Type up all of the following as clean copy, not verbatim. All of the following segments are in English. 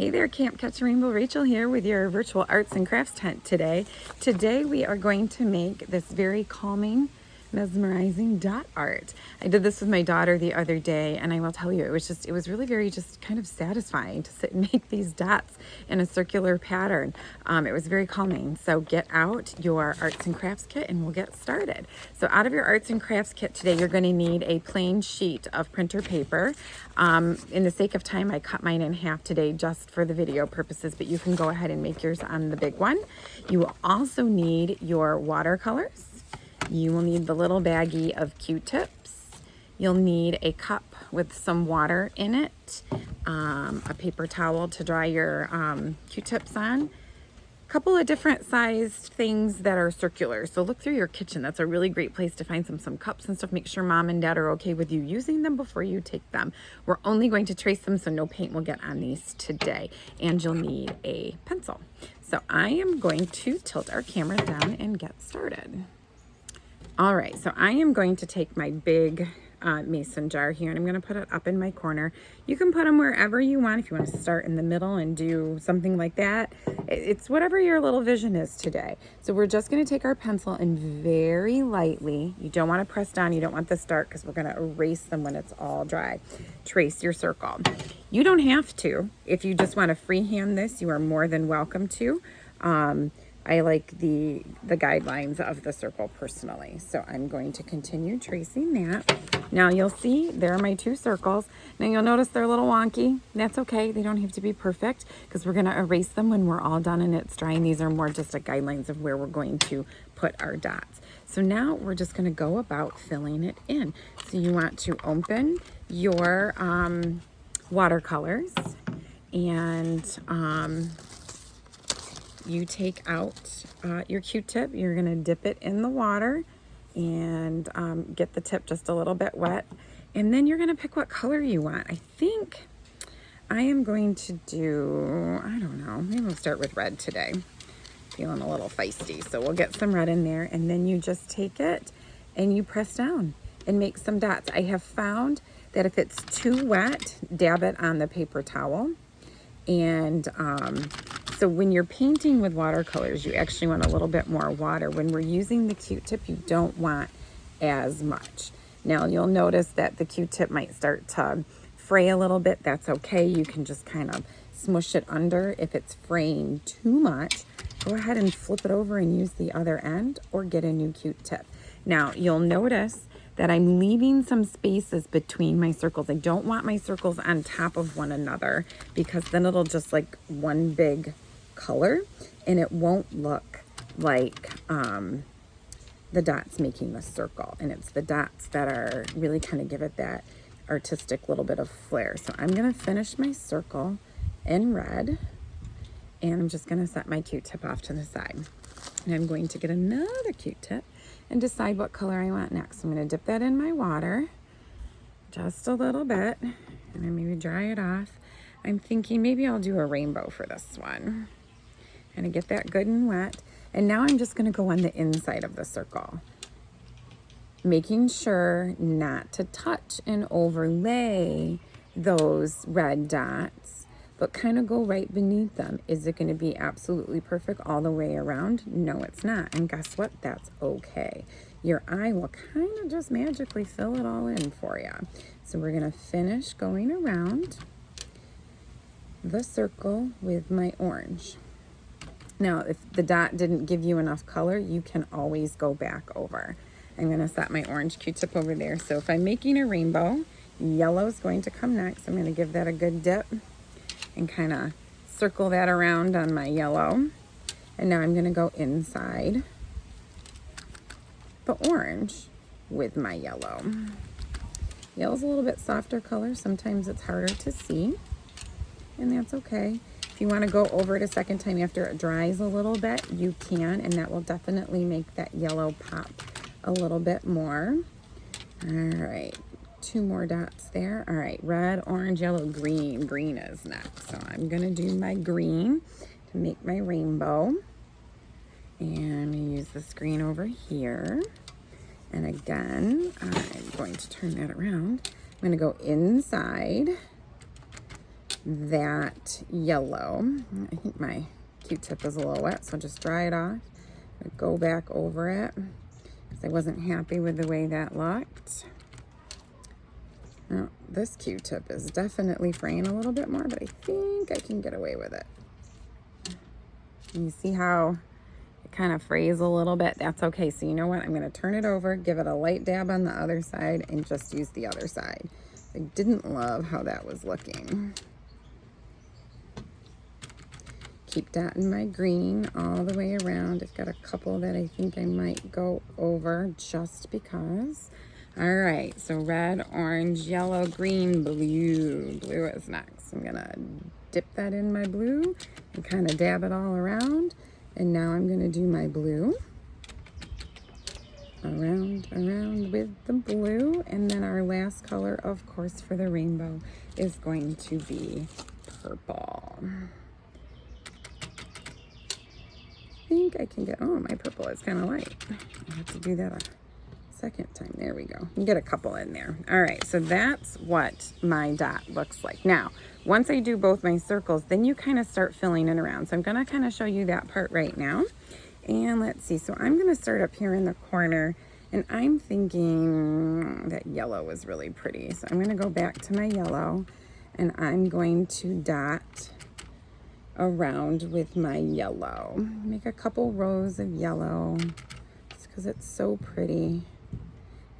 Hey there, Camp Catch a Rainbow. Rachel here with your virtual arts and crafts tent today. Today we are going to make this very calming, mesmerizing dot art. I did this with my daughter the other day, and I will tell you, it was really very just kind of satisfying to sit and make these dots in a circular pattern. It was very calming. So get out your arts and crafts kit and we'll get started. So out of your arts and crafts kit today, you're going to need a plain sheet of printer paper. In the sake of time, I cut mine in half today just for the video purposes, but you can go ahead and make yours on the big one. You will also need your watercolors. You will need the little baggie of Q-tips. You'll need a cup with some water in it, a paper towel to dry your Q-tips on, a couple of different sized things that are circular. So look through your kitchen. That's a really great place to find some cups and stuff. Make sure mom and dad are okay with you using them before you take them. We're only going to trace them, so no paint will get on these today. And you'll need a pencil. So I am going to tilt our camera down and get started. All right, so I am going to take my big mason jar here and I'm going to put it up in my corner. You can put them wherever you want. If you want to start in the middle and do something like that, it's whatever your little vision is today. So we're just going to take our pencil and very lightly, you don't want to press down, you don't want this dark because we're going to erase them when it's all dry. Trace your circle. You don't have to. If you just want to freehand this, you are more than welcome to. I like the guidelines of the circle personally. So I'm going to continue tracing that. Now you'll see there are my two circles. Now you'll notice they're a little wonky. That's okay. They don't have to be perfect because we're going to erase them when we're all done and it's dry. And these are more just a guidelines of where we're going to put our dots. So now we're just going to go about filling it in. So you want to open your watercolors and you take out your Q-tip. You're going to dip it in the water and get the tip just a little bit wet. And then you're going to pick what color you want. I think I am going to do, I don't know, maybe we'll start with red today. Feeling a little feisty. So we'll get some red in there. And then you just take it and you press down and make some dots. I have found that if it's too wet, dab it on the paper towel. And so when you're painting with watercolors, you actually want a little bit more water. When we're using the Q-tip, you don't want as much. Now you'll notice that the Q-tip might start to fray a little bit. That's okay. You can just kind of smush it under. If it's fraying too much, go ahead and flip it over and use the other end or get a new Q-tip. Now you'll notice that I'm leaving some spaces between my circles. I don't want my circles on top of one another because then it'll just like one big color and it won't look like the dots making the circle. And it's the dots that are really kind of give it that artistic little bit of flair. So I'm going to finish my circle in red and I'm just going to set my Q-tip off to the side. And I'm going to get another Q-tip and decide what color I want next. I'm going to dip that in my water just a little bit and then maybe dry it off. I'm thinking maybe I'll do a rainbow for this one. Kind of get that good and wet. And now I'm just going to go on the inside of the circle, making sure not to touch and overlay those red dots, but kind of go right beneath them. Is it going to be absolutely perfect all the way around? No, it's not. And guess what? That's okay. Your eye will kind of just magically fill it all in for you. So we're going to finish going around the circle with my orange. Now, if the dot didn't give you enough color, you can always go back over. I'm going to set my orange Q-tip over there. So if I'm making a rainbow, yellow is going to come next. I'm going to give that a good dip and kind of circle that around on my yellow. And now I'm going to go inside the orange with my yellow. Yellow's a little bit softer color. Sometimes it's harder to see, and that's okay. If you want to go over it a second time after it dries a little bit, you can, and that will definitely make that yellow pop a little bit more. All right, two more dots there. All right, red, orange, yellow, green. Green is next. So I'm going to do my green to make my rainbow. And I'm going to use this green over here. And again, I'm going to turn that around. I'm going to go inside that yellow. I think my Q-tip is a little wet, so just dry it off. Go back over it because I wasn't happy with the way that looked. Now, this Q-tip is definitely fraying a little bit more, but I think I can get away with it. You see how it kind of frays a little bit? That's okay. So you know what? I'm going to turn it over, give it a light dab on the other side, and just use the other side. I didn't love how that was looking. Keep dotting my green all the way around. I've got a couple that I think I might go over just because. All right, so red, orange, yellow, green, blue. Blue is next. I'm gonna dip that in my blue and kind of dab it all around. And now I'm gonna do my blue. Around with the blue. And then our last color, of course, for the rainbow is going to be purple. I think I can get, oh, my purple is kind of light. I have to do that a second time. There we go. You get a couple in there. All right, so that's what my dot looks like. Now, once I do both my circles, then you kind of start filling it around. So I'm gonna kind of show you that part right now. And let's see, so I'm gonna start up here in the corner, and I'm thinking that yellow was really pretty. So I'm gonna go back to my yellow, and I'm going to dot around with my yellow. Make a couple rows of yellow just because it's so pretty.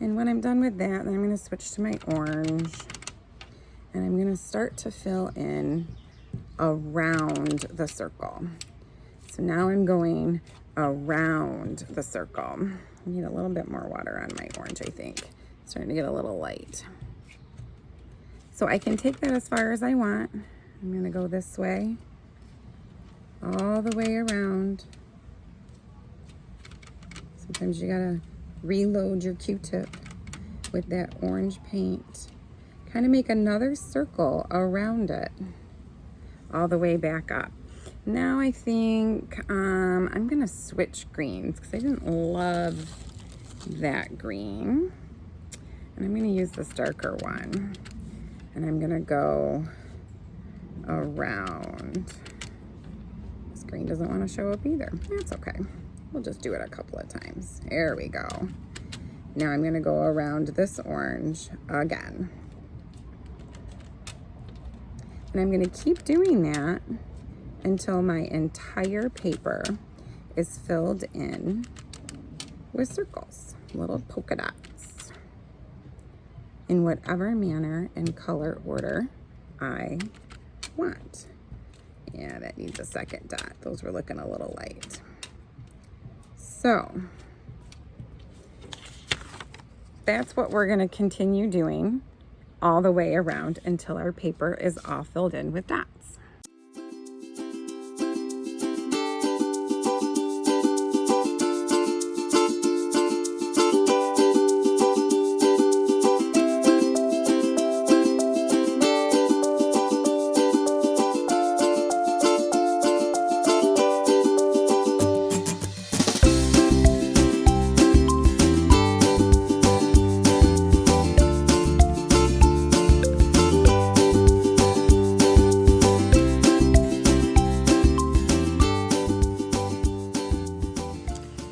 And when I'm done with that, then I'm going to switch to my orange, and I'm going to start to fill in around the circle. So now I'm going around the circle. I need a little bit more water on my orange, I think. It's starting to get a little light. So I can take that as far as I want. I'm going to go this way, all the way around. Sometimes you gotta reload your Q-tip with that orange paint. Kind of make another circle around it, all the way back up. Now I think I'm gonna switch greens because I didn't love that green. And I'm gonna use this darker one. And I'm gonna go around. Green doesn't want to show up either. That's okay. We'll just do it a couple of times. There we go. Now I'm going to go around this orange again. And I'm going to keep doing that until my entire paper is filled in with circles, little polka dots, in whatever manner and color order I want. Yeah, that needs a second dot. Those were looking a little light. So that's what we're going to continue doing all the way around until our paper is all filled in with dots.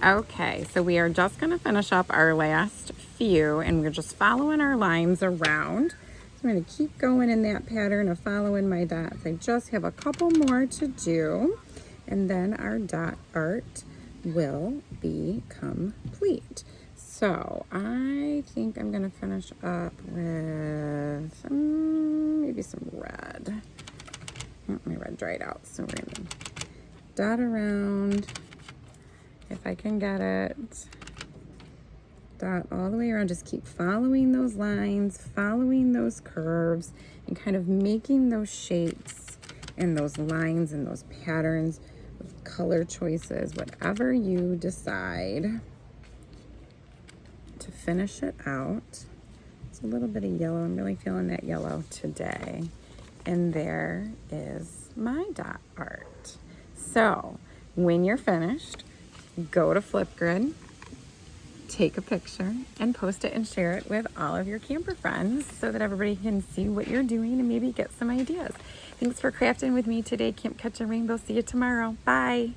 Okay, so we are just going to finish up our last few, and we're just following our lines around. So I'm going to keep going in that pattern of following my dots. I just have a couple more to do, and then our dot art will be complete. So I think I'm going to finish up with maybe some red. Oh, my red dried out, so we're going to dot around. If I can get it, dot all the way around. Just keep following those lines, following those curves, and kind of making those shapes and those lines and those patterns with color choices, whatever you decide to finish it out. It's a little bit of yellow. I'm really feeling that yellow today. And there is my dot art. So when you're finished, go to Flipgrid, take a picture and post it and share it with all of your camper friends so that everybody can see what you're doing and maybe get some ideas. Thanks for crafting with me today, Camp Catch a Rainbow. See you tomorrow. Bye.